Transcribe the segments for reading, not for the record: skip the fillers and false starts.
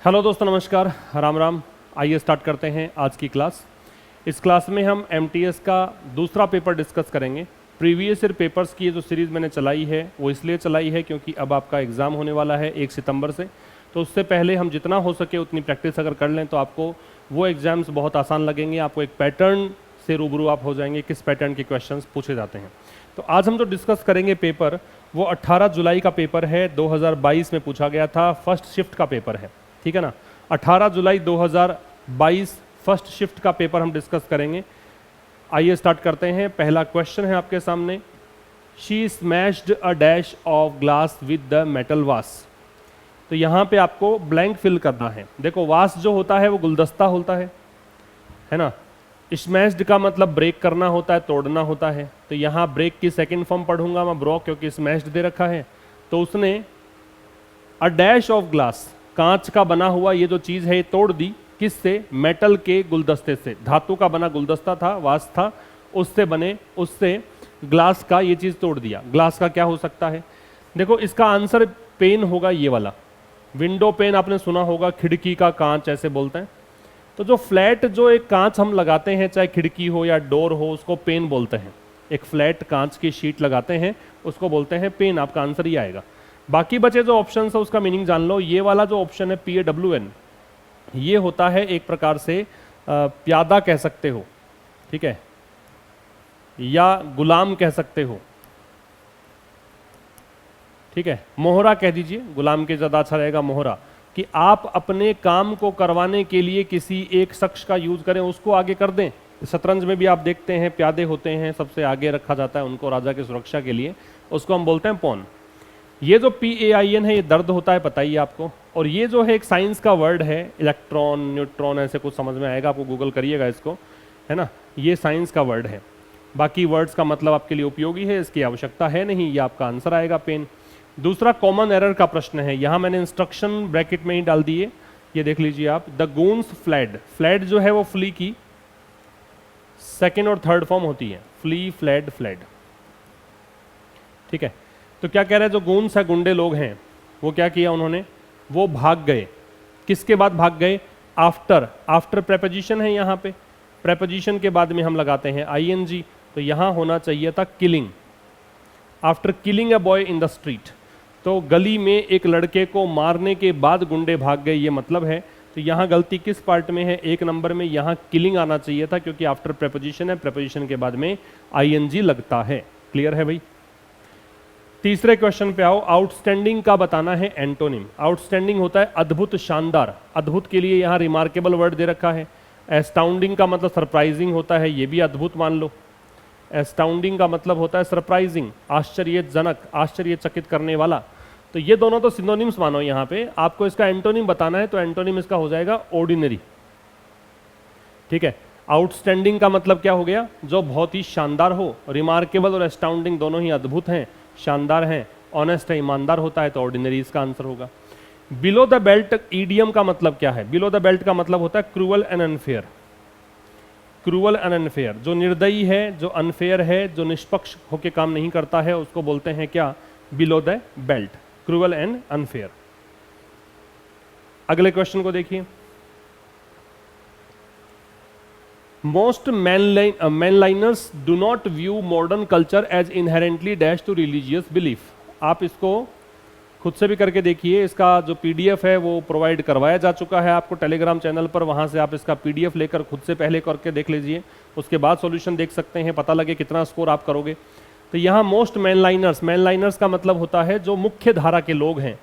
Hello दोस्तों, नमस्कार, राम राम। आइए स्टार्ट करते हैं आज की क्लास। इस क्लास में हम एमटीएस का दूसरा पेपर डिस्कस करेंगे। प्रीवियस ईयर पेपर्स की ये जो सीरीज़ मैंने चलाई है वो इसलिए चलाई है क्योंकि अब आपका एग्ज़ाम होने वाला है 1 सितंबर से। तो उससे पहले हम जितना हो सके उतनी प्रैक्टिस अगर कर लें तो आपको वो एग्ज़ाम्स बहुत आसान लगेंगे। आपको एक पैटर्न से रूबरू आप हो जाएंगे, किस पैटर्न के क्वेश्चंस पूछे जाते हैं। तो आज हम जो डिस्कस करेंगे पेपर वो 18 जुलाई का पेपर है, 2022 में पूछा गया था, फर्स्ट शिफ्ट का पेपर है, ठीक है ना। 18 जुलाई 2022 फर्स्ट शिफ्ट का पेपर हम डिस्कस करेंगे। आइए स्टार्ट करते हैं। पहला क्वेश्चन है आपके सामने, she smashed a dash of glass with the metal वास। तो यहाँ पे आपको ब्लैंक फिल करना है। देखो, वास जो होता है वो गुलदस्ता होता है ना। स्मैश्ड का मतलब ब्रेक करना होता है, तोड़ना होता है। तो यहाँ ब्रेक की सेकंड फॉर्म पढ़ूंगा मैं ब्रोक, क्योंकि स्मैश्ड दे रखा है। तो उसने अ डैश ऑफ ग्लास, कांच का बना हुआ ये जो चीज है ये तोड़ दी। किससे? मेटल के गुलदस्ते से। धातु का बना गुलदस्ता था, वास था, उससे ग्लास का ये चीज तोड़ दिया। ग्लास का क्या हो सकता है? देखो, इसका आंसर पेन होगा ये वाला। विंडो पेन आपने सुना होगा, खिड़की का कांच ऐसे बोलते हैं। तो जो फ्लैट जो एक कांच हम लगाते हैं, चाहे खिड़की हो या डोर हो, उसको पेन बोलते हैं। एक फ्लैट कांच की शीट लगाते हैं उसको बोलते हैं पेन। आपका आंसर ये आएगा। बाकी बचे जो ऑप्शन है उसका मीनिंग जान लो। ये वाला जो ऑप्शन है PAWN, ये होता है एक प्रकार से प्यादा कह सकते हो, ठीक है, या गुलाम कह सकते हो, ठीक है। मोहरा कह दीजिए, गुलाम के ज़्यादा अच्छा रहेगा मोहरा। कि आप अपने काम को करवाने के लिए किसी एक शख्स का यूज करें, उसको आगे कर दें। शतरंज में भी आप देखते हैं प्यादे होते हैं, सबसे आगे रखा जाता है उनको राजा की सुरक्षा के लिए, उसको हम बोलते हैं पॉन। ये जो PAIN है ये दर्द होता है, पता ही आपको। और ये जो है एक साइंस का वर्ड है, इलेक्ट्रॉन, न्यूट्रॉन, ऐसे कुछ समझ में आएगा आपको, गूगल करिएगा इसको, है ना। ये साइंस का वर्ड है। बाकी वर्ड्स का मतलब आपके लिए उपयोगी है, इसकी आवश्यकता है नहीं। ये आपका आंसर आएगा पेन। दूसरा कॉमन एरर का प्रश्न है, यहाँ मैंने इंस्ट्रक्शन ब्रैकेट में ही डाल दिए, ये देख लीजिए आप। द गून्स फ्लैड, फ्लैड जो है वो फ्ली की सेकेंड और थर्ड फॉर्म होती है, फ्ली, फ्लैड, फ्लैड, ठीक है। तो क्या कह रहे हैं, जो गूंस है, गुंडे लोग हैं, वो क्या किया उन्होंने, वो भाग गए। किसके बाद भाग गए? आफ्टर। आफ्टर प्रेपोजिशन है यहाँ पे, प्रेपोजिशन के बाद में हम लगाते हैं ING। तो यहाँ होना चाहिए था killing. After killing a boy in the street. तो गली में एक लड़के को मारने के बाद गुंडे भाग गए, ये मतलब है। तो यहाँ गलती किस पार्ट में है? 1 नंबर में। यहाँ किलिंग आना चाहिए था, क्योंकि आफ्टर प्रेपोजिशन है, प्रेपोजिशन के बाद में ING लगता है। क्लियर है भाई? तीसरे क्वेश्चन पे आओ। आउटस्टैंडिंग का बताना है एंटोनिम। आउटस्टैंडिंग होता है अद्भुत, शानदार। अद्भुत के लिए यहाँ रिमार्केबल वर्ड दे रखा है। एस्टाउंडिंग का मतलब सरप्राइजिंग होता है, ये भी अद्भुत मान लो। एस्टाउंडिंग का मतलब होता है सरप्राइजिंग, आश्चर्यजनक, आश्चर्यचकित करने वाला। तो ये दोनों तो सिनोनिम्स मानो। यहाँ पे आपको इसका एंटोनिम बताना है, तो एंटोनिम इसका हो जाएगा ऑर्डिनरी, ठीक है। आउटस्टैंडिंग का मतलब क्या हो गया? जो बहुत ही शानदार हो। रिमार्केबल और एस्टाउंडिंग दोनों ही अद्भुत हैं, शानदार हैं। ऑनेस्ट है, ईमानदार होता है, तो ऑर्डिनरी इसका आंसर होगा। बिलो द बेल्ट ईडियम का मतलब क्या है? बिलो द बेल्ट का मतलब होता है cruel and unfair. Cruel and unfair, जो निर्दयी है, जो अनफेयर है, जो निष्पक्ष होकर काम नहीं करता है, उसको बोलते हैं क्या? Below the belt, cruel and unfair. अगले क्वेश्चन को देखिए। Most mainliners do not view modern culture as inherently dash to religious belief. आप इसको खुद से भी करके देखिए। इसका जो PDF है वो प्रोवाइड करवाया जा चुका है आपको टेलीग्राम चैनल पर, वहाँ से आप इसका PDF लेकर खुद से पहले करके देख लीजिए, उसके बाद सॉल्यूशन देख सकते हैं, पता लगे कितना स्कोर आप करोगे। तो यहाँ मोस्ट मैनलाइनर्स, मैनलाइनर्स का मतलब होता है जो मुख्य धारा के लोग हैं।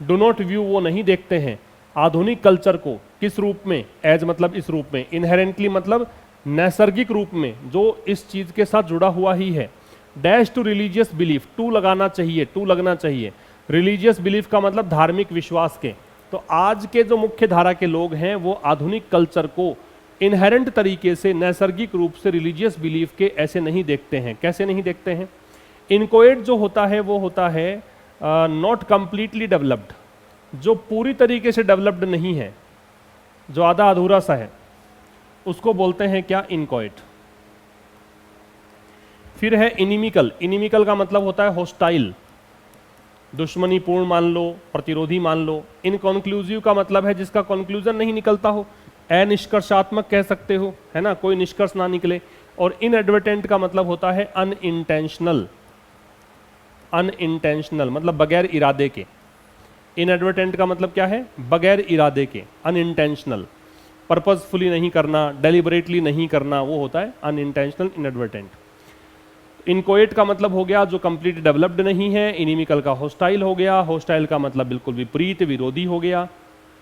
डू नॉट व्यू, वो नहीं देखते हैं आधुनिक कल्चर को। किस रूप में? एज मतलब इस रूप में। इनहेरेंटली मतलब नैसर्गिक रूप में, जो इस चीज के साथ जुड़ा हुआ ही है। Dash to religious belief, to लगाना चाहिए, टू लगना चाहिए। रिलीजियस बिलीफ का मतलब धार्मिक विश्वास के। तो आज के जो मुख्य धारा के लोग हैं वो आधुनिक कल्चर को इनहेरेंट तरीके से, नैसर्गिक रूप से रिलीजियस बिलीफ के ऐसे नहीं देखते हैं। कैसे नहीं देखते हैं? इनकोएट जो होता है वो होता है नॉट कंप्लीटली डेवलप्ड, जो पूरी तरीके से डेवलप्ड नहीं है, जो आधा अधूरा सा है, उसको बोलते हैं क्या? इनकोएट। फिर है इनिमिकल। इनिमिकल का मतलब होता है हॉस्टाइल, दुश्मनीपूर्ण मान लो, प्रतिरोधी मान लो। इनकॉन्क्लूसिव का मतलब है जिसका कंक्लूजन नहीं निकलता हो, अनिष्कर्षात्मक कह सकते हो, है ना, कोई निष्कर्ष ना निकले। और इनएडवर्टेंट का मतलब होता है अनइंटेंशनल, अनइंटेंशनल मतलब बगैर इरादे के। इनएडवर्टेंट का मतलब क्या है? बगैर इरादे के, अनइंटेंशनल, पर्पसफुली नहीं करना, डेलिबरेटली नहीं करना, वो होता है अनइंटेंशनल, इनएडवर्टेंट। इनकोएट का मतलब हो गया जो कंप्लीट डेवलप्ड नहीं है। इनिमिकल का हॉस्टाइल हो गया, हॉस्टाइल का मतलब बिल्कुल विपरीत, विरोधी हो गया।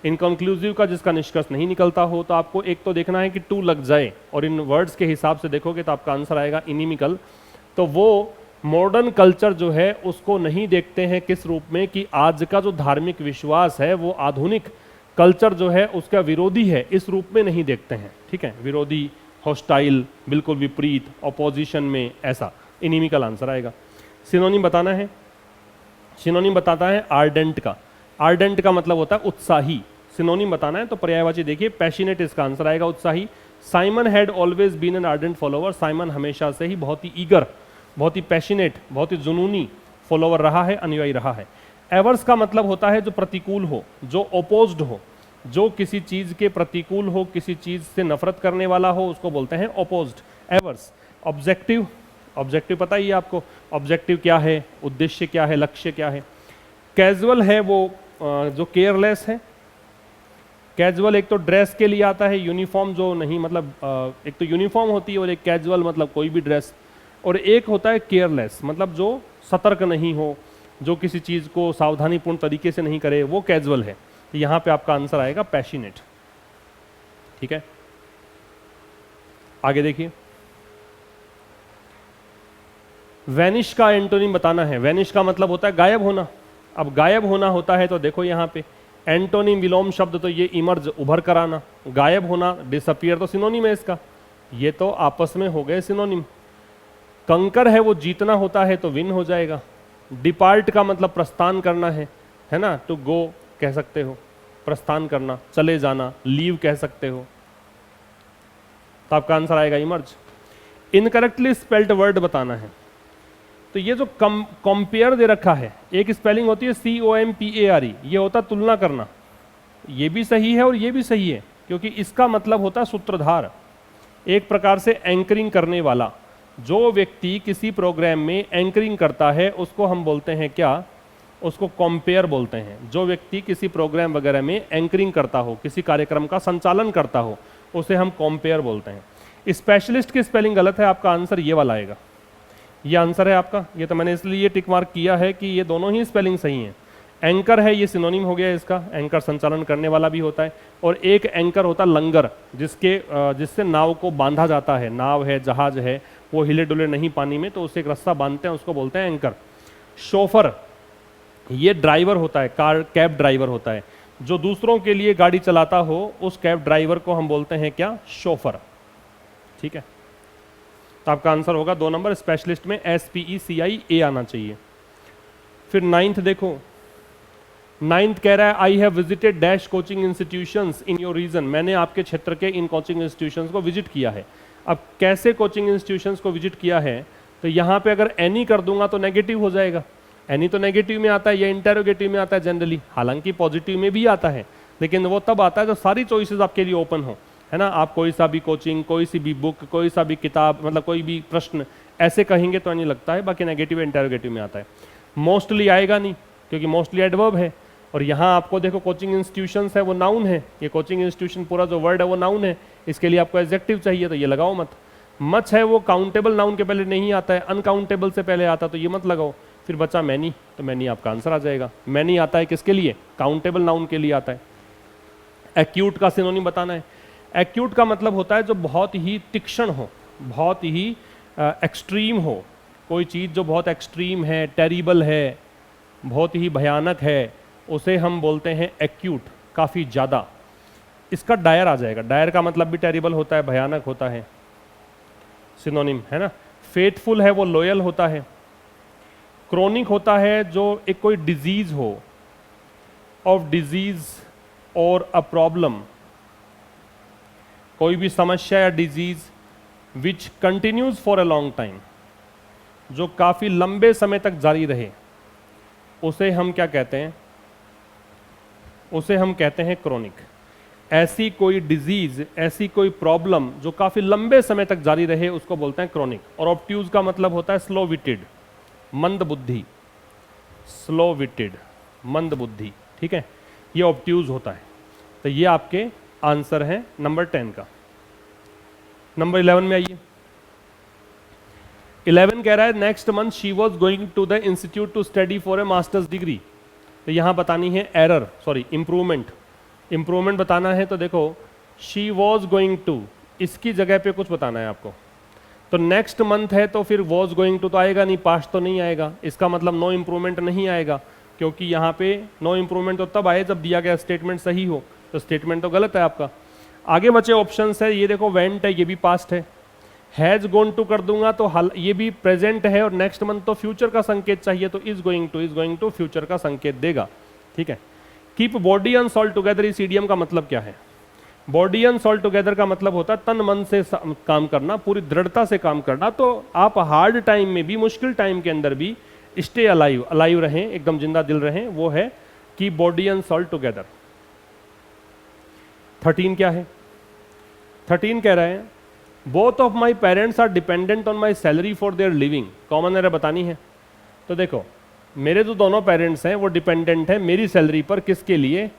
इनकंक्लूसिव का जिसका निष्कर्ष नहीं निकलता हो। तो आपको एक तो देखना है कि टू लग जाए, और इन वर्ड्स के हिसाब से देखोगे तो आपका आंसर आएगा इनिमिकल। तो वो मॉडर्न कल्चर जो है उसको नहीं देखते हैं किस रूप में कि आज का जो धार्मिक विश्वास है वो आधुनिक कल्चर जो है उसका विरोधी है, इस रूप में नहीं देखते हैं। ठीक है, विरोधी, हॉस्टाइल, बिल्कुल विपरीत, ऑपोजिशन में, ऐसा इनिमिकल आंसर आएगा। सिनोनिम बताना है। सिनोनिम बताता है आर्डेंट का। आर्डेंट का मतलब होता है उत्साही। सिनोनिम बताना है तो पर्यायवाची देखिए, पैशनेट इसका आंसर आएगा, उत्साही। Simon had always been an ardent follower. Simon हमेशा से ही बहुत ही ईगर, बहुत ही पैशनेट, बहुत ही जुनूनी फॉलोवर रहा है, अनुयायी रहा है। एवर्स का मतलब होता है जो प्रतिकूल हो, जो ओपोज्ड हो, जो किसी चीज के प्रतिकूल हो, किसी चीज से नफरत करने वाला हो, उसको बोलते हैं ओपोज्ड, एवर्स। ऑब्जेक्टिव, ऑब्जेक्टिव पता ही है आपको, ऑब्जेक्टिव क्या है, उद्देश्य क्या है, लक्ष्य क्या है। कैजुअल है वो जो केयरलेस है। कैजुअल एक तो ड्रेस के लिए आता है, यूनिफॉर्म जो नहीं, मतलब एक तो यूनिफॉर्म होती है और एक कैजुअल मतलब कोई भी ड्रेस, और एक होता है केयरलेस मतलब जो सतर्क नहीं हो, जो किसी चीज़ को सावधानीपूर्ण तरीके से नहीं करे, वो कैजुअल है। तो यहाँ पे आपका आंसर आएगा पैशनेट। ठीक है, आगे देखिए। वैनिश का एंटोनिम बताना है। वैनिश का मतलब होता है गायब होना। अब गायब होना होता है तो देखो यहाँ पे एंटोनिम विलोम शब्द, तो ये इमर्ज, उभर कर आना। गायब होना, डिसअपियर, तो सिनोनिम है इसका। ये तो आपस में हो गए सिनोनिम। कंकर है वो जीतना होता है तो विन हो जाएगा। डिपार्ट का मतलब प्रस्थान करना है ना, टू गो कह सकते हो, प्रस्थान करना, चले जाना, लीव कह सकते हो। तो आपका आंसर आएगा इमर्ज। इनकरेक्टली स्पेल्ड वर्ड बताना है। तो ये जो कंपेयर दे रखा है, एक स्पेलिंग होती है COMPARE, ये होता है तुलना करना। ये भी सही है और ये भी सही है, क्योंकि इसका मतलब होता है सूत्रधार, एक प्रकार से एंकरिंग करने वाला। जो व्यक्ति किसी प्रोग्राम में एंकरिंग करता है उसको हम बोलते हैं क्या? उसको कंपेयर बोलते हैं। जो व्यक्ति किसी प्रोग्राम वगैरह में एंकरिंग करता हो, किसी कार्यक्रम का संचालन करता हो, उसे हम कंपेयर बोलते हैं। स्पेशलिस्ट की स्पेलिंग गलत है, आपका आंसर ये वाला आएगा। ये आंसर है आपका। ये तो मैंने इसलिए टिक मार्क किया है कि ये दोनों ही स्पेलिंग सही हैं। एंकर है, ये सिनोनिम हो गया इसका, एंकर संचालन करने वाला भी होता है। और एक एंकर होता है लंगर, जिससे नाव को बांधा जाता है। नाव है, जहाज है, वो हिले डुले नहीं पानी में, तो उसे एक रस्सा बांधते हैं, उसको बोलते हैं एंकर। शोफर, ये ड्राइवर होता है, कार कैब ड्राइवर होता है, जो दूसरों के लिए गाड़ी चलाता हो, उस कैब ड्राइवर को हम बोलते हैं क्या? शोफर। ठीक है, तो आपका आंसर होगा 2 नंबर, स्पेशलिस्ट में SPECIA आना चाहिए। फिर 9th देखो, 9th कह रहा है I have visited dash coaching institutions in your region. मैंने आपके क्षेत्र के इन कोचिंग इंस्टीट्यूशंस को विजिट किया है। अब कैसे कोचिंग इंस्टीट्यूशंस को विजिट किया है, तो यहाँ पे अगर एनी कर दूंगा तो नेगेटिव हो जाएगा। एनी तो नेगेटिव में आता है या इंटेरोगेटिव में आता है जनरली, हालांकि पॉजिटिव में भी आता है, लेकिन वो तब आता है जब सारी चॉइसेस आपके लिए ओपन हो, है ना। आप कोई सा भी कोचिंग, कोई सी भी बुक, कोई सा भी किताब, मतलब कोई भी प्रश्न ऐसे कहेंगे तो नहीं लगता है। बाकी नेगेटिव इंटेरोगेटिव में आता है। मोस्टली आएगा नहीं, क्योंकि मोस्टली एडवर्ब है। और यहाँ आपको देखो कोचिंग इंस्टीट्यूशंस है, वो नाउन है। ये कोचिंग इंस्टीट्यूशन पूरा जो वर्ड है वो नाउन है, इसके लिए आपको एडजेक्टिव चाहिए, तो ये लगाओ मत। मच है वो काउंटेबल नाउन के पहले नहीं आता है, अनकाउंटेबल से पहले आता, तो ये मत लगाओ। फिर बचा मैनी, तो मैनी आपका आंसर आ जाएगा। मैनी आता है किसके लिए? काउंटेबल नाउन के लिए आता है। एक्यूट का सिनोनिम बताना है। एक्यूट का मतलब होता है जो बहुत ही तीक्ष्ण हो, बहुत ही एक्सट्रीम हो। कोई चीज़ जो बहुत एक्सट्रीम है, टेरिबल है, बहुत ही भयानक है, उसे हम बोलते हैं एक्यूट, काफ़ी ज़्यादा। इसका डायर आ जाएगा। डायर का मतलब भी टेरिबल होता है, भयानक होता है, सिनोनिम है ना। फेथफुल है वो लॉयल होता है। क्रोनिक होता है जो एक कोई डिजीज हो, ऑफ डिजीज और अ प्रॉब्लम, कोई भी समस्या या disease which continues for a long time, जो काफ़ी लंबे समय तक जारी रहे, उसे हम क्या कहते हैं, उसे हम कहते हैं क्रोनिक। ऐसी कोई डिजीज, ऐसी कोई प्रॉब्लम जो काफी लंबे समय तक जारी रहे उसको बोलते हैं क्रोनिक। और ऑब्ट्यूज का मतलब होता है स्लो विटेड, मंद बुद्धि, स्लो विटेड, मंद बुद्धि, ठीक है, ये ऑब्ट्यूज होता है। तो ये आपके आंसर है नंबर 10 का। नंबर 11 में आइए। 11 कह रहा है next month she was going to the institute to study for a masters degree. तो यहां बतानी है एरर, सॉरी इंप्रूवमेंट, इंप्रूवमेंट बताना है। तो देखो शी वॉज गोइंग टू, इसकी जगह पे कुछ बताना है आपको। तो नेक्स्ट मंथ है तो फिर वॉज गोइंग टू तो आएगा नहीं, पास्ट तो नहीं आएगा, इसका मतलब नो इंप्रूवमेंट नहीं आएगा, क्योंकि यहाँ पे नो इंप्रूवमेंट तो तब आए जब दिया गया स्टेटमेंट सही हो, तो स्टेटमेंट तो गलत है आपका। आगे बचे ऑप्शंस है, ये देखो वेंट है, ये भी पास्ट है। हैज गोन टू कर दूंगा तो ये भी प्रेजेंट है, और नेक्स्ट मंथ तो फ्यूचर का संकेत चाहिए, तो इज गोइंग टू फ्यूचर का संकेत देगा, ठीक है। Keep body and soul together, इस इडियम का मतलब क्या है? बॉडी एंड सॉल टुगेदर का मतलब होता है तन मन से काम करना, पूरी दृढ़ता से काम करना। तो आप हार्ड टाइम में भी, मुश्किल टाइम के अंदर भी स्टे अलाइव, अलाइव रहें, एकदम जिंदा दिल रहें, वो है keep body and soul together. 13 क्या है? 13 कह रहे हैं both of my parents are dependent on my salary for their living. Common error बतानी है। तो देखो मेरे जो दोनों पेरेंट्स हैं वो डिपेंडेंट हैं मेरी सैलरी पर, किसके लिए?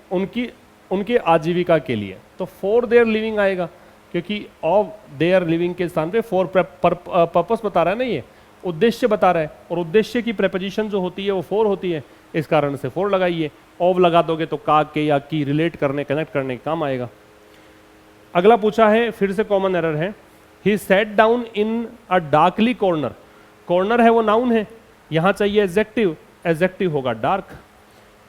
उनके आजीविका के लिए। तो फॉर देयर लिविंग आएगा, क्योंकि ऑफ देयर लिविंग के स्थान पे फॉर पर्पस बता रहा है ना, ये उद्देश्य बता रहा है, और उद्देश्य की प्रेपोजिशन जो होती है वो फॉर होती है, इस कारण से फॉर लगाइए। ऑफ लगा दोगे तो का, के या की रिलेट करने, कनेक्ट करने का काम आएगा। अगला पूछा है, फिर से कॉमन एरर है, he set down in a darkly corner. Corner है वो नाउन है, यहां चाहिए एडजेक्टिव, एडजेक्टिव होगा डार्क।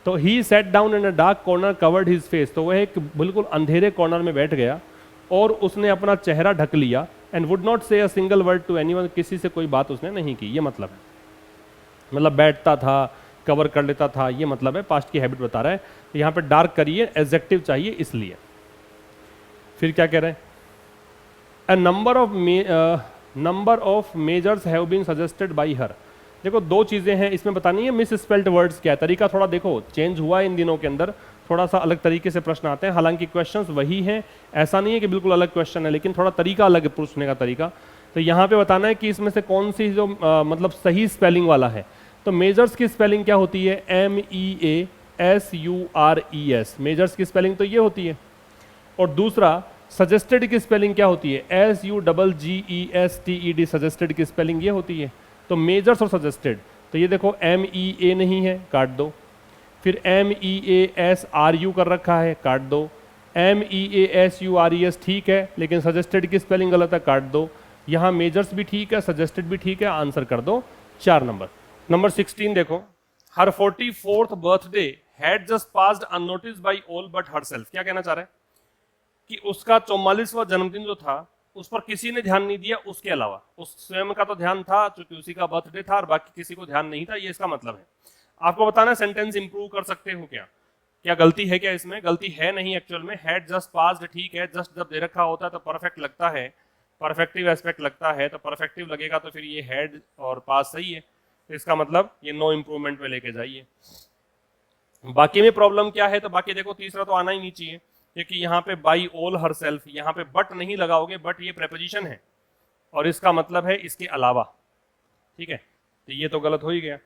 तो he set down in a dark corner covered his face, तो वह एक बिल्कुल अंधेरे कॉर्नर में बैठ गया और उसने अपना चेहरा ढक लिया। And would not say a single word to anyone, किसी से कोई बात उसने नहीं की, ये मतलब है। मतलब बैठता था, कवर कर लेता था, ये मतलब है, पास्ट की हैबिट बता रहा है। तो यहाँ पे डार्क करिए, एडजेक्टिव चाहिए इसलिए। फिर क्या कह रहे हैं? A number of measures have been suggested by her। देखो दो चीजें हैं इसमें बतानी है, मिस स्पेल्ड वर्ड्स क्या है, तरीका थोड़ा देखो चेंज हुआ है इन दिनों के अंदर, थोड़ा सा अलग तरीके से प्रश्न आते हैं। हालांकि क्वेश्चंस वही हैं, ऐसा नहीं है कि बिल्कुल अलग क्वेश्चन है, लेकिन थोड़ा तरीका अलग है पूछने का तरीका। तो यहाँ पे बताना है कि इसमें से कौन सी जो मतलब सही स्पेलिंग वाला है। तो मेजर्स की स्पेलिंग क्या होती है? MEASURES, मेजर्स की स्पेलिंग तो ये होती है। और दूसरा सजेस्टेड की स्पेलिंग क्या होती है? SUGGESTED, सजेस्टेड की स्पेलिंग ये होती है। तो मेजर्स और सजेस्टेड, तो ये देखो MEA नहीं है, काट दो। फिर MEASRU कर रखा है, काट दो। MEASURES ठीक है, लेकिन सजेस्टेड की स्पेलिंग गलत है, काट दो। यहाँ मेजर्स भी ठीक है, सजेस्टेड भी ठीक है, आंसर कर दो 4 नंबर। नंबर 16 देखो, her 44th birthday had just passed unnoticed by all but herself. क्या कहना चाह रहा है? कि उसका 44वां जन्मदिन जो था उस पर किसी ने ध्यान नहीं दिया उसके अलावा। उस स्वयं का तो ध्यान था क्योंकि उसी का बर्थडे था, और बाकी किसी को ध्यान नहीं था, ये इसका मतलब है। आपको बताना है सेंटेंस इंप्रूव कर सकते हो क्या, क्या गलती है क्या इसमें? गलती है नहीं एक्चुअल में। हैड जस्ट पास्ड ठीक है, जस्ट जब दे रखा होता है तो परफेक्ट लगता है, परफेक्टिव एस्पेक्ट लगता है, तो परफेक्टिव लगेगा तो फिर ये हैड और पास सही है, तो इसका मतलब ये नो इंप्रूवमेंट में लेके जाइए। बाकी में प्रॉब्लम क्या है? तो बाकी देखो तीसरा तो आना ही नहीं चाहिए, क्योंकि यहाँ पे बाई ऑल हरसेल्फ, यहाँ पे बट नहीं लगाओगे, बट ये प्रेपोजिशन है और इसका मतलब है इसके अलावा, ठीक है, तो ये तो गलत हो ही गया।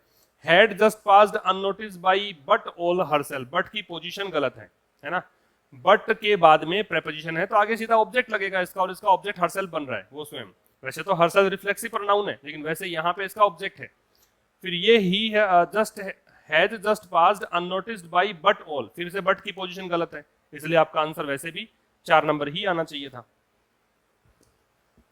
Had just passed unnoticed by but all herself, but की पोजीशन गलत है ना, बट के बाद में प्रेपोजिशन है तो आगे सीधा ऑब्जेक्ट लगेगा इसका, और इसका ऑब्जेक्ट हरसेल्फ बन रहा है वो स्वयं। वैसे तो हरसेल्फ रिफ्लेक्सिव प्रोनाउन है, लेकिन वैसे यहाँ पे इसका ऑब्जेक्ट है। फिर ये ही है just had just passed unnoticed by but all, फिर से बट की पोजीशन गलत है, इसलिए आपका आंसर वैसे भी 4 नंबर ही आना चाहिए था।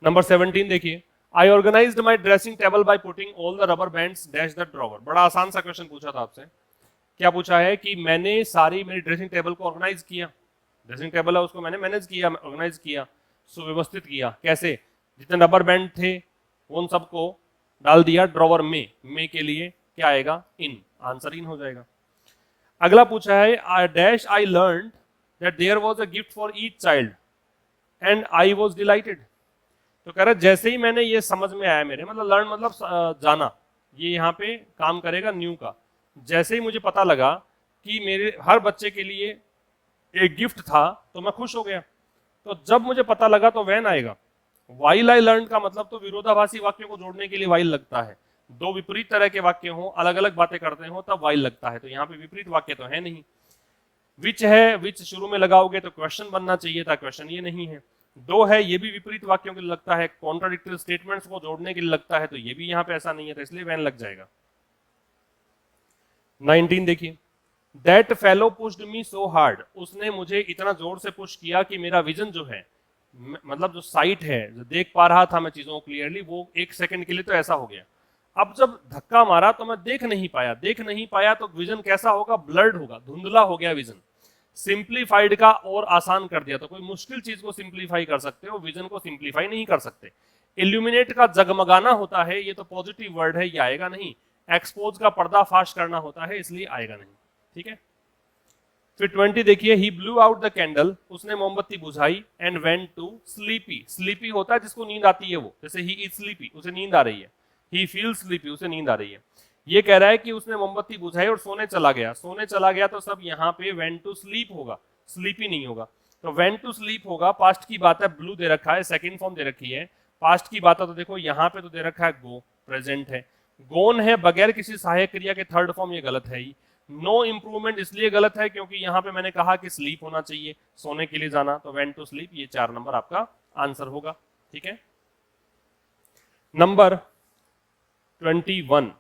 नंबर 17 देखिए, I organised my dressing table by putting all the rubber bands dash the drawer. बड़ा आसान सा क्वेश्चन पूछा था आपसे। क्या पूछा है? कि मैंने सारी मेरी ड्रेसिंग टेबल को ऑर्गेनाइज किया, ड्रेसिंग टेबल है उसको मैंने मैनेज किया, ऑर्गेनाइज किया, सुव्यवस्थित किया। कैसे? जितने रबर बैंड थे उन सबको डाल दिया ड्रॉवर में के लिए क्या आएगा? इन, आंसर इन हो जाएगा। अगला पूछा है dash I learn that there was a gift for each child and I was delighted। तो कह रहा है जैसे ही मैंने ये समझ में आया मेरे, मतलब लर्न मतलब जाना, ये यहाँ पे काम करेगा न्यू का। जैसे ही मुझे पता लगा कि मेरे हर बच्चे के लिए एक गिफ्ट था तो मैं खुश हो गया। तो जब मुझे पता लगा तो वैन आएगा। वाइल आई लर्न का मतलब तो विरोधाभासी वाक्यों को जोड़ने के लिए वाइल लगता है। दो विपरीत तरह के वाक्य हो, अलग अलग बातें करते हो, तब वाइल लगता है। तो यहाँ पे विपरीत वाक्य तो है नहीं। विच है, विच शुरू में लगाओगे तो क्वेश्चन बनना चाहिए था, क्वेश्चन ये नहीं है। दो है, ये भी विपरीत वाक्यों के लिए लगता है, कॉन्ट्राडिक्टरी स्टेटमेंट्स को जोड़ने के लिए लगता है, तो ये भी यहाँ पे ऐसा नहीं है, तो इसलिए वैन लग जाएगा। 19 देखिए, that fellow pushed me so hard, उसने मुझे इतना जोर से पुश किया कि मेरा विजन जो है, मतलब जो साइट है, जो देख पा रहा था मैं चीजों को क्लियरली, वो एक सेकंड के लिए तो ऐसा हो गया। अब जब धक्का मारा तो मैं देख नहीं पाया, देख नहीं पाया तो विजन कैसा होगा, ब्लर्ड होगा, धुंधला हो गया विजन। सिंप्लीफाइड का और आसान कर दिया। तो कोई मुश्किल चीज को सिंप्लीफाई कर सकते हो, विजन को सिंप्लीफाई नहीं कर सकते। इल्यूमिनेट का जगमगाना होता है, ये तो पॉजिटिव वर्ड है, ये आएगा नहीं। एक्सपोज का पर्दाफाश करना होता है, इसलिए आएगा नहीं। ठीक है, फिर 20 देखिए, he blew out the candle, उसने मोमबत्ती बुझाई, and went to sleepy. Sleepy होता है जिसको नींद आती है, वो जैसे ही इज स्लीपी, उसे नींद आ रही है। ही फील स्लीपी, उसे नींद आ रही है। ये कह रहा है कि उसने मोमबत्ती बुझाई और सोने चला गया। सोने चला गया तो सब यहाँ पे वेंट टू स्लीप होगा, स्लीपी नहीं होगा। तो वेंट टू स्लीप होगा, पास्ट की बात है, ब्लू दे रखा है, सेकंड फॉर्म दे रखी है। पास्ट की बात है तो देखो यहाँ पे तो दे रखा है गो, प्रेजेंट है। गोन है बगैर किसी सहायक क्रिया के, थर्ड फॉर्म, ये गलत है ही। नो इंप्रूवमेंट इसलिए गलत है क्योंकि यहाँ पे मैंने कहा कि स्लीप होना चाहिए, सोने के लिए जाना, तो वेंट टू स्लीप, ये 4 नंबर आपका आंसर होगा। ठीक है, नंबर 21,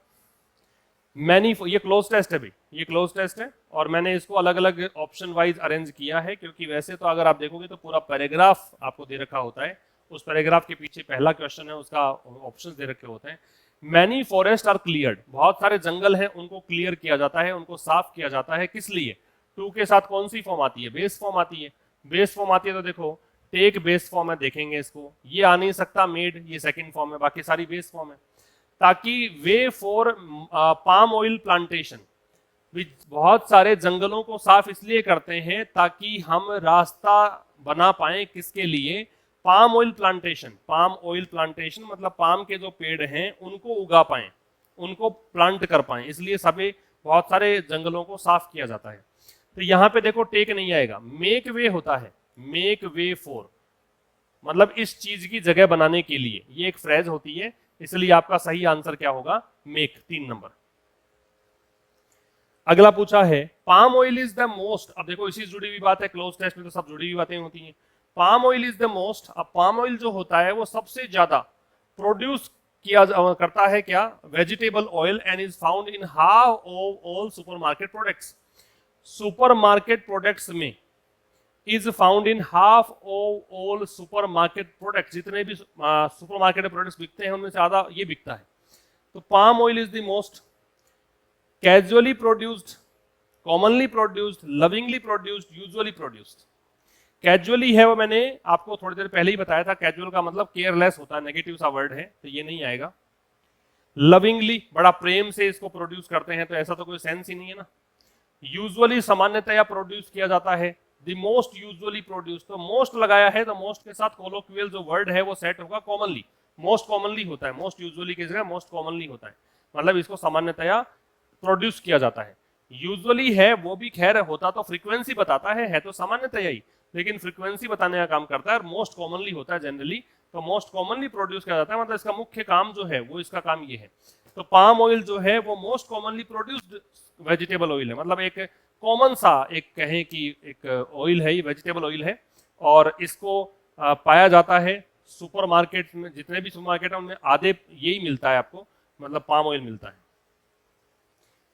मैनी, ये क्लोज टेस्ट है भाई, ये क्लोज टेस्ट है, और मैंने इसको अलग अलग ऑप्शन वाइज अरेंज किया है, क्योंकि वैसे तो अगर आप देखोगे तो पूरा पैराग्राफ आपको दे रखा होता है, उस पैराग्राफ के पीछे पहला क्वेश्चन है, उसका ऑप्शंस दे रखे होते हैं। मैनी फॉरेस्ट आर क्लियर्ड, बहुत सारे जंगल हैं, उनको क्लियर किया जाता है, उनको साफ किया जाता है, किस लिए? टू के साथ कौन सी फॉर्म आती है? बेस फॉर्म आती है। बेस फॉर्म आती है तो देखो, टेक बेस फॉर्म है, देखेंगे इसको, ये आ नहीं सकता, मेड, ये सेकंड फॉर्म है, बाकी सारी बेस फॉर्म है। ताकि way for palm oil plantation, बहुत सारे जंगलों को साफ इसलिए करते हैं ताकि हम रास्ता बना पाए, किसके लिए? Palm oil plantation. Palm oil plantation मतलब पाम के जो पेड़ हैं उनको उगा पाए, उनको प्लांट कर पाए, इसलिए सभी बहुत सारे जंगलों को साफ किया जाता है। तो यहाँ पे देखो टेक नहीं आएगा, मेक वे होता है, मेक वे फॉर, मतलब इस चीज की जगह बनाने के लिए, ये एक फ्रेज होती है, इसलिए आपका सही आंसर क्या होगा? Make, 3 number. अगला पूछा है, palm oil is the most, अब देखो इसी जुड़ी हुई बात है, क्लोज टेस्ट में तो सब जुड़ी हुई बातें होती हैं। Palm oil is the most, अब पाम ऑयल जो होता है वो सबसे ज्यादा प्रोड्यूस किया करता है क्या? Vegetable oil, and is found in half of all supermarket products. Supermarket products में is found in half of all supermarket products, जितने भी सुपरमार्केट प्रोडक्ट्स बिकते हैं उनमें से आधा ये बिकता है। तो palm oil is the most casually produced, commonly produced, lovingly produced, usually produced. Casually है वो मैंने आपको थोड़ी देर पहले ही बताया था, कैजुअल का मतलब केयरलेस होता है, नेगेटिव सा वर्ड है, तो ये नहीं आएगा। लविंगली, बड़ा प्रेम से इसको प्रोड्यूस करते हैं, तो ऐसा तो कोई सेंस ही नहीं है ना। यूजुअली, सामान्यतया प्रोड्यूस किया जाता है। द मोस्ट यूजुअली प्रोड्यूस, तो मोस्ट लगाया है तो मोस्ट के साथ कोलोक्वियल जो वर्ड है वो सेट होगा कॉमनली। मोस्ट कॉमनली होता है, मोस्ट यूजुअली की जगह मोस्ट कॉमनली होता है, मतलब इसको सामान्यतया प्रोड्यूस किया जाता है। यूजुअली है वो भी खैर होता तो फ्रीक्वेंसी बताता है तो सामान्यतया ही, लेकिन फ्रीक्वेंसी बताने का काम करता है, और मोस्ट कॉमनली होता है जनरली, तो मोस्ट कॉमनली प्रोड्यूस किया जाता है, मतलब इसका मुख्य काम जो है वो इसका काम ये है। तो पाम ऑयल जो है वो most commonly produced vegetable oil है, मतलब एक कॉमन सा, एक कहें कि एक ऑयल है, ये वेजिटेबल ऑयल है, और इसको पाया जाता है सुपरमार्केट में, जितने भी सुपरमार्केट है उनमें आधे यही मिलता है आपको, मतलब पाम ऑयल मिलता है।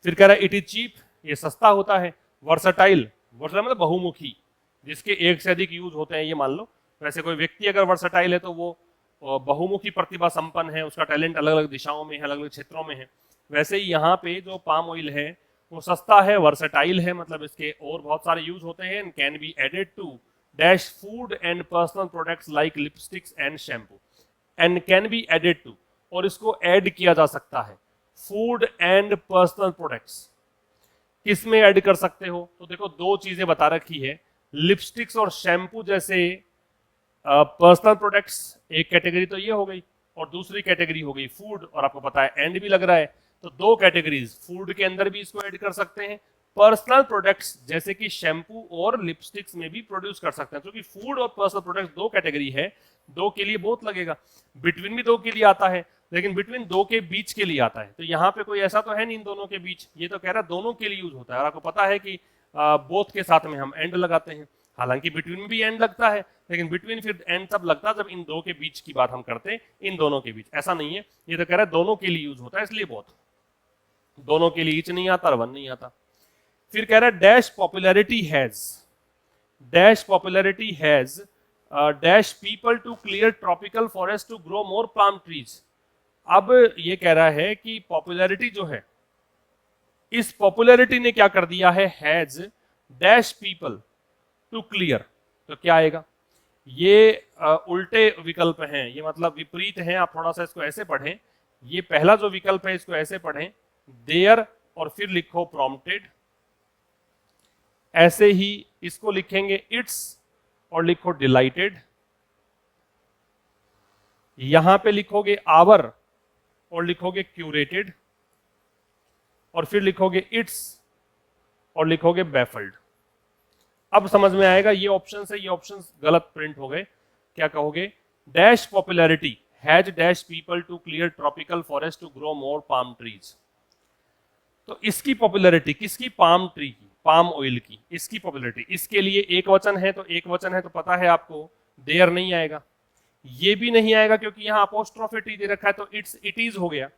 फिर कह रहा है इट इज चीप, ये सस्ता होता है। वर्सटाइल, वर्सटाइल मतलब बहुमुखी, जिसके एक से अधिक यूज होते हैं, ये मान लो। वैसे कोई व्यक्ति अगर वर्सटाइल है तो वो बहुमुखी प्रतिभा संपन्न है, उसका टैलेंट अलग अलग दिशाओं में है, अलग अलग क्षेत्रों में है। वैसे ही यहाँ पे जो पाम ऑयल है वो सस्ता है, वर्सटाइल है, मतलब इसके और बहुत सारे यूज होते हैं। Can be added to dash food and personal products like lipsticks and shampoo, and can be added to, और इसको ऐड किया जा सकता है फूड एंड पर्सनल प्रोडक्ट्स। किस में ऐड कर सकते हो? तो देखो दो चीजें बता रखी है, लिपस्टिक्स और शैम्पू जैसे पर्सनल प्रोडक्ट्स, एक कैटेगरी तो ये हो गई, और दूसरी कैटेगरी हो गई फूड, और आपको पता है एंड भी लग रहा है, तो दो कैटेगरीज, फूड के अंदर भी इसको ऐड कर सकते हैं, पर्सनल प्रोडक्ट्स जैसे कि शैम्पू और लिपस्टिक्स में भी प्रोड्यूस कर सकते हैं। क्योंकि फूड और पर्सनल प्रोडक्ट्स दो कैटेगरी है, दो के लिए बहुत लगेगा, बिटवीन भी दो के लिए आता है, लेकिन बिटवीन दो के बीच के लिए आता है। तो यहाँ पे कोई ऐसा तो है नहीं इन दोनों के बीच, ये तो कह रहा है दोनों के लिए यूज होता है। और आपको पता है कि बोथ के साथ में हम एंड लगाते हैं, हालांकि बिटवीन में भी एंड लगता है, लेकिन बिटवीन फिर एंड तब लगता है जब इन दो के बीच की बात हम करते हैं, इन दोनों के बीच ऐसा नहीं है। ये तो कह रहा है दोनों के लिए यूज होता है, इसलिए बोथ, दोनों के लिए ईच नहीं आता और वन नहीं आता। फिर कह रहा है dash popularity has dash people to clear tropical forest to grow more palm trees. अब ये कह रहा है कि पॉपुलैरिटी जो है, इस पॉपुलैरिटी ने क्या कर दिया है, has dash people to clear. तो क्या आएगा, ये उल्टे विकल्प हैं, ये मतलब विपरीत हैं। आप थोड़ा सा इसको ऐसे पढ़ें, ये पहला जो विकल्प है इसको ऐसे पढ़ें, देयर और फिर लिखो प्रॉम्प्टेड। ऐसे ही इसको लिखेंगे इट्स और लिखो डिलाइटेड। यहां पे लिखोगे आवर और लिखोगे क्यूरेटेड, और फिर लिखोगे इट्स और लिखोगे बैफल्ड। अब समझ में आएगा ये ऑप्शन है, ये ऑप्शन गलत प्रिंट हो गए। क्या कहोगे, dash popularity has dash people to clear tropical forest to grow more palm trees. तो इसकी पॉपुलैरिटी किसकी, पाम ट्री की, पाम ऑयल की, इसकी पॉपुलैरिटी, इसके लिए एक वचन है, तो एक वचन है तो पता है आपको देयर नहीं आएगा, ये भी नहीं आएगा क्योंकि यहाँ अपोस्ट्रोफी टी दे रखा है, तो इट्स इट इज हो गया,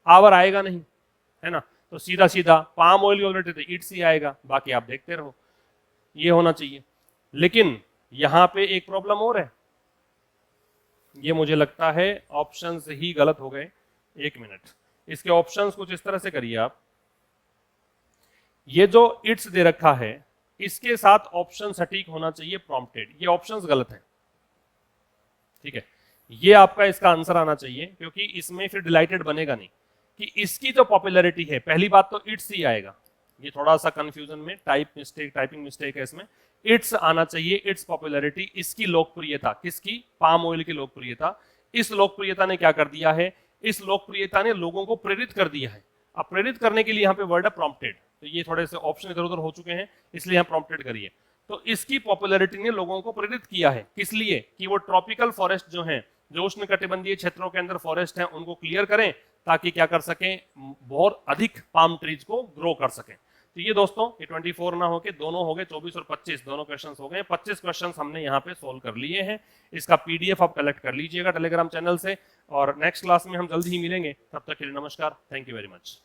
आवर आएगा नहीं, है ना। तो सीधा सीधा पाम ऑयल की पॉपुलैरिटी तो इट्स ही आएगा, बाकी आप देखते रहो, ये होना चाहिए। लेकिन यहां पे एक प्रॉब्लम और है, ये मुझे लगता है ऑप्शंस ही गलत हो गए। एक मिनट, इसके ऑप्शंस कुछ इस तरह से करिए आप, ये जो इट्स दे रखा है इसके साथ ऑप्शन सटीक होना चाहिए प्रॉम्प्टेड, ये ऑप्शंस गलत है, ठीक है। ये आपका इसका आंसर आना चाहिए, क्योंकि इसमें फिर डिलाइटेड बनेगा नहीं कि इसकी जो पॉपुलैरिटी है, पहली बात तो इट्स ही आएगा, ये थोड़ा सा कंफ्यूजन में टाइपिंग मिस्टेक है इसमें, इट्स आना चाहिए, इट्स पॉपुलैरिटी, इसकी लोकप्रियता, किसकी, पाम ऑयल की लोकप्रियता। इस लोकप्रियता ने क्या कर दिया है, इस लोकप्रियता ने लोगों को प्रेरित कर दिया है। अब प्रेरित करने के लिए यहाँ पे वर्ड है प्रॉम्प्टेड, तो ये थोड़े से ऑप्शन इधर उधर हो चुके हैं, इसलिए यहाँ प्रॉम्प्टेड करिए। तो इसकी पॉपुलैरिटी ने लोगों को प्रेरित किया है, किस लिए, कि वो ट्रॉपिकल फॉरेस्ट जो हैं, जो उष्णकटिबंधीय क्षेत्रों के अंदर फॉरेस्ट हैं, उनको क्लियर करें, ताकि क्या कर सकें, बहुत अधिक पाम ट्रीज को ग्रो कर सकें। तो ये दोस्तों, ये 24 ना होके दोनों हो गए, 24 और 25 दोनों क्वेश्चंस हो गए। 25 क्वेश्चंस हमने यहाँ पे सोल्व कर लिए हैं। इसका पीडीएफ आप कलेक्ट कर लीजिएगा टेलीग्राम चैनल से, और नेक्स्ट क्लास में हम जल्दी ही मिलेंगे। तब तक के लिए नमस्कार, थैंक यू वेरी मच।